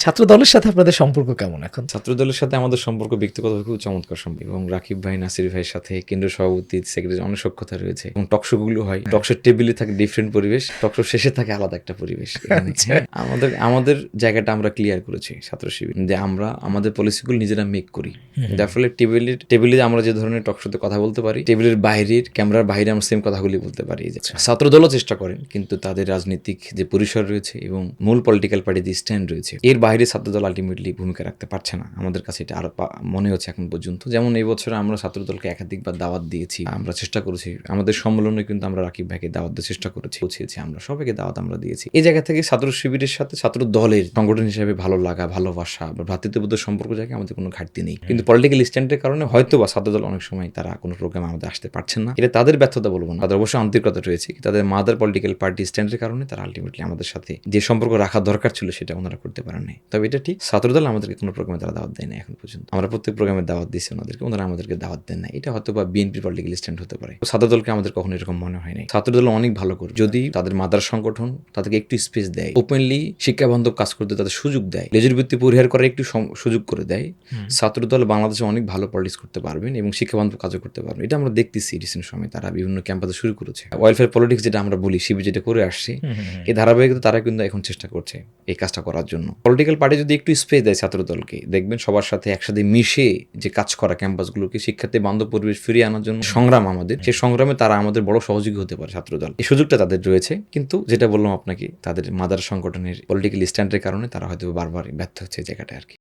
ছাত্র দলের সাথে আপনাদের সম্পর্ক কেমন এখন? ছাত্রদলের সাথে আমাদের সম্পর্ক ব্যক্তিগতভাবে খুব চমৎকার সম্পর্ক এবং রাকিব ভাই, নাসির ভাইয়ের সাথে কেন্দ্রীয় সভাপতি, সেক্রেটারি অনেক সখ্যতা রয়েছে এবং টকশো গুলো হয়। টকশোর টেবিলে থাকে ডিফারেন্ট পরিবেশ, টকশোর শেষে থাকে আলাদা একটা পরিবেশ। এখানে, হ্যাঁ, আমাদের জায়গাটা আমরা ক্লিয়ার করেছি ছাত্র শিবির যে আমরা আমাদের পলিসিগুলো নিজেরা মেক করি, যার ফলে টেবিলে আমরা যে ধরনের টকশোতে কথা বলতে পারি, টেবিলের বাইরের ক্যামেরার বাইরে আমরা সেম কথাগুলি বলতে পারি। ছাত্রদলও চেষ্টা করেন, কিন্তু তাদের রাজনৈতিক যে পরিসর রয়েছে এবং মূল পলিটিক্যাল পার্টি যে স্ট্যান্ড রয়েছে, এর বাইরে ছাত্রদল আলটিমেটলি ভূমিকা রাখতে পারছে না। আমাদের কাছে এটা আরো মনে হচ্ছে এখন পর্যন্ত। যেমন এই বছর আমরা ছাত্রদলকে একাধিকবার দাওয়াত দিয়েছি, আমরা চেষ্টা করেছি, আমাদের সম্মেলনে কিন্তু আমরা রাকিব ভাইকে দাওয়াত দেওয়ার চেষ্টা করেছি, আমরা সবাইকে দাওয়াত আমরা দিয়েছি। এই জায়গা থেকে ছাত্র শিবিরের সাথে ছাত্র দলের সংগঠন হিসেবে ভালো লাগা, ভালোবাসা বা ভ্রাতৃত্ববোধ সম্পর্ক জায়গায় আমাদের কোনো ঘাটতি নেই, কিন্তু পলিটিক্যাল স্ট্যান্ডের কারণে হয়তো বা ছাত্রদল অনেক সময় তারা কোনো প্রোগ্রামে আমাদের আসতে পারছেন না। এটা তাদের ব্যর্থতা বলবো না, তাদের অবশ্যই আন্তরিকতা রয়েছে, তাদের মাদার পলিটিক্যাল পার্টি স্ট্যান্ডের কারণে তারা আলটিমেটলি আমাদের সাথে যে সম্পর্ক রাখা দরকার ছিল সেটা ওনারা করতে পারেন নাই। তবে এটা ঠিক, ছাত্রদল আমাদেরকে কোনো প্রোগ্রামে তারা দাওয়াত দেয় না এখন পর্যন্ত। আমরা প্রত্যেক প্রোগ্রামে দাওয়াত দিচ্ছি ওনাদেরকে, ওনারা আমাদেরকে দাওয়াত দেন না। এটা হয়তো বা বিএনপির পলিটিক্যাল স্ট্যান্ড হতে পারে। ছাত্রদলকে আমাদের কখনো এরকম মনে হয় নাই। ছাত্রদল অনেক ভালো করে, যদি তাদের মাদার সংগঠন তাদেরকে একটু স্পেস দেয়, ওপেনলি শিক্ষা বান্ধব কাজ করতে তাদের সুযোগ দেয়, লেজুর বৃত্তি পরিহার করার একটু সুযোগ করে দেয়, ছাত্রদল বাংলাদেশে অনেক ভালো পলিটিক্স করতে পারবেন এবং শিক্ষা বান্ধব কাজও করতে পারবেন। এটা আমরা দেখতেছি রিসেন্ট সময় তারা বিভিন্ন ক্যাম্পাসে শুরু করেছে। ওয়েলফেয়ার পলিটিক্স যেটা আমরা বলি, শিবির যেটা করে আসছে, এই ধারাবাহিকতা তারা কিন্তু এখন চেষ্টা করছে এই কাজটা করার জন্য। পলিটিক্যাল পার্টি যদি একটু স্পেস দেয় ছাত্রদলকে, দেখবেন সবার সাথে একসাথে মিশে যে কাজ করা, ক্যাম্পাসগুলোকে শিক্ষার্থী বান্ধব পরিবেশ ফিরিয়ে আনার জন্য সংগ্রাম আমাদের, সেই সংগ্রামে তারা আমাদের বড় সহযোগী হতে পারে ছাত্রদল। এই সুযোগটা তাদের রয়েছে, কিন্তু যেটা বললাম আপনাকে, তাদের মাদার সংগঠনের পলিটিক্যাল স্ট্যান্ডের কারণে তারা হয়তো বারবার ব্যর্থ হচ্ছে এই জায়গাটা আর কি।